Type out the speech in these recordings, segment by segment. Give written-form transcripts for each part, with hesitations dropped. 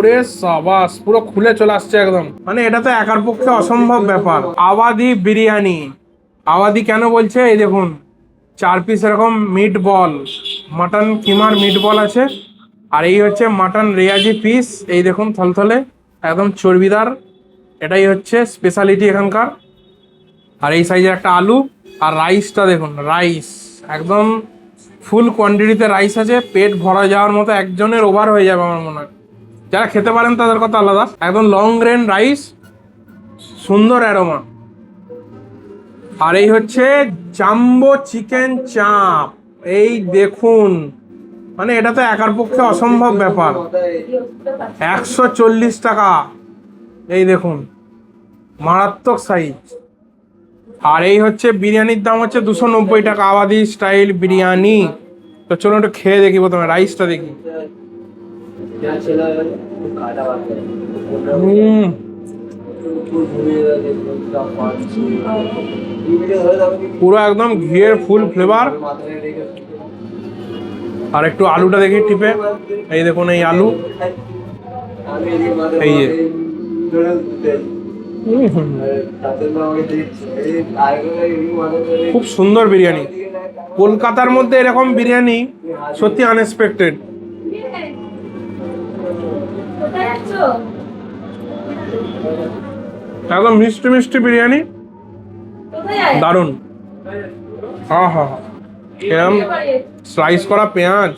ওরে সাবাস, পুরো খুলে চলে আসছে একদম। মানে এটা তো একার পক্ষে অসম্ভব ব্যাপার। আওয়াধি বিরিয়ানি। আওয়াধি কেন বলছে, এই দেখুন 4 পিস এরকম মিট বল, মাটন কিমার মিট বল আছে। আর এই হচ্ছে মাটন রেয়াজি পিস, এই দেখুন থলথলে একদম চর্বিদার। এটাই হচ্ছে স্পেশালিটি এখানকার। আর এই সাইজের একটা আলু। আর রাইসটা দেখুন, রাইস একদম ফুল কোয়ান্টিটিতে রাইস আছে, পেট ভরা যাওয়ার মতো, একজনের ওভার হয়ে যাবে আমার মনে হয়। যারা খেতে পারেন তাদের কথা আলাদা। একদম লং গ্রেন রাইস, সুন্দর অ্যারোমা। আর এই হচ্ছে জাম্বো চিকেন চাপ, এই দেখুন। মানে এটা তো একার পক্ষে অসম্ভব ব্যাপার। 140 টাকা, এই দেখুন মারাত্মক সাইজ। আর এই হচ্ছে বিরিয়ানির দাম হচ্ছে 290 টাকা, আওয়াধি স্টাইল বিরিয়ানি। তো চলুন একটু খেয়ে দেখি, প্রথমে রাইসটা দেখি। পুরো একদম ঘিয়ের ফুল ফ্লেভার। আর একটু আলুটা দেখি টিপে, এই দেখুন এই আলু, এই যে খুব সুন্দর বিরিয়ানি। কলকাতার মধ্যে এরকম বিরিয়ানি সত্যি আনএক্সপেক্টেড। একদম মিষ্টি মিষ্টি বিরিয়ানি, দারুণ। হ্যাঁ হ্যাঁ, এরকম স্লাইস করা পেঁয়াজ,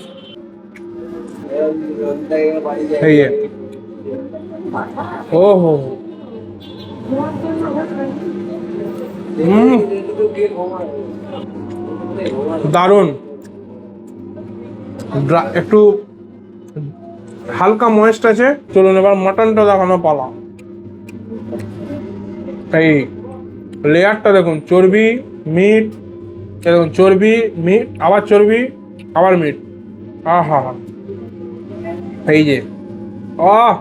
এই যে ও হো, দারুণ। একটু হালকা ময়েস্ট আছে। চলুন এবার মাটনটা দেখানো পালা। এই লেয়ারটা দেখুন, চর্বি মিট, দেখুন চর্বি মিট, আবার চর্বি, আবার মিট। আহা, এই যে আহ,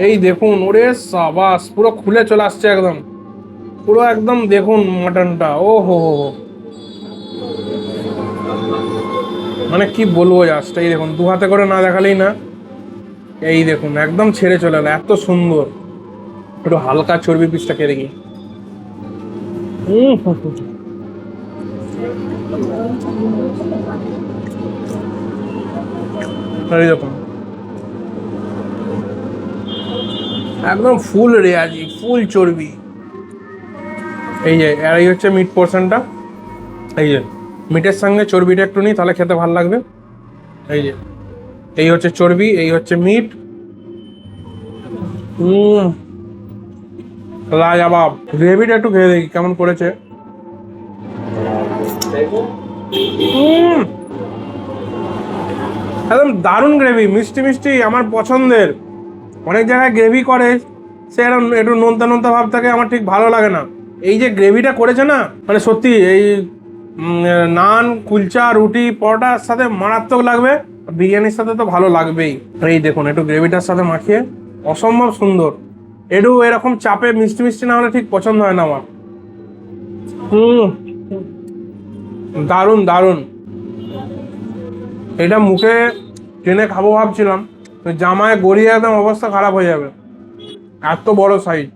এই দেখুন, ওরে সাবাস, পুরো খুলে চলে আসছে একদম। পুরো একদম দেখুন মাটনটা, ও হো হো হো। মানে কি বলবো, জাস্ট এই দেখুন, 2 হাতে করে না দেখালেই না। এই দেখুন একদম ছেড়ে চলে এলো, এত সুন্দর। একটু হালকা চর্বি পিসটা খেয়ে দেখি। এই দেখুন একদম ফুল রেয়াজি, ফুল চর্বি। এই যে, আর এই হচ্ছে মিট পোর্শনটা। এই যে মিটের সঙ্গে চর্বিটা একটু নিই, তাহলে খেতে ভালো লাগবে। এই যে, এই হচ্ছে চর্বি, এই হচ্ছে মিট। লাজবাব। গ্রেভিটা একটু খেয়ে দেখি কেমন করেছে। একদম দারুণ গ্রেভি, মিষ্টি মিষ্টি, আমার পছন্দের। অনেক জায়গায় গ্রেভি করে সে একটু নোনতা নোনতা ভাব থাকে, আমার ঠিক ভালো লাগে না। এই যে গ্রেভিটা করেছে না, মানে সত্যি এই নান, কুলচা, রুটি, পরোটার সাথে মারাত্মক লাগবে। বিরিয়ানির সাথে তো ভালো লাগবেই। এই দেখুন একটু গ্রেভিটার সাথে মাখিয়ে, অসম্ভব সুন্দর। একটু এরকম চাপে মিষ্টি মিষ্টি না হলে ঠিক পছন্দ হয় না আমার। দারুণ দারুণ। এটা মুখে টেনে খাবো ভাবছিলাম, জামায় গড়িয়ে একদম অবস্থা খারাপ হয়ে যাবে, এত বড় সাইজ।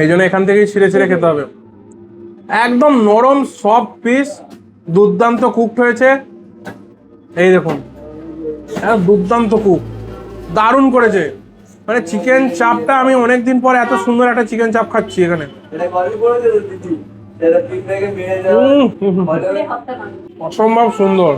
এই জন্য এখান থেকেই ছিঁড়ে ছিঁড়ে খেতে হবে। একদম নরম সফট পিস, দুর্দান্ত কুকড হয়েছে। এই দেখুন দুর্দান্ত কুক, দারুণ করেছে। মানে চিকেন চাপটা আমি অনেকদিন পর এত সুন্দর একটা চিকেন চাপ খাচ্ছি এখানে। অসম্ভব সুন্দর।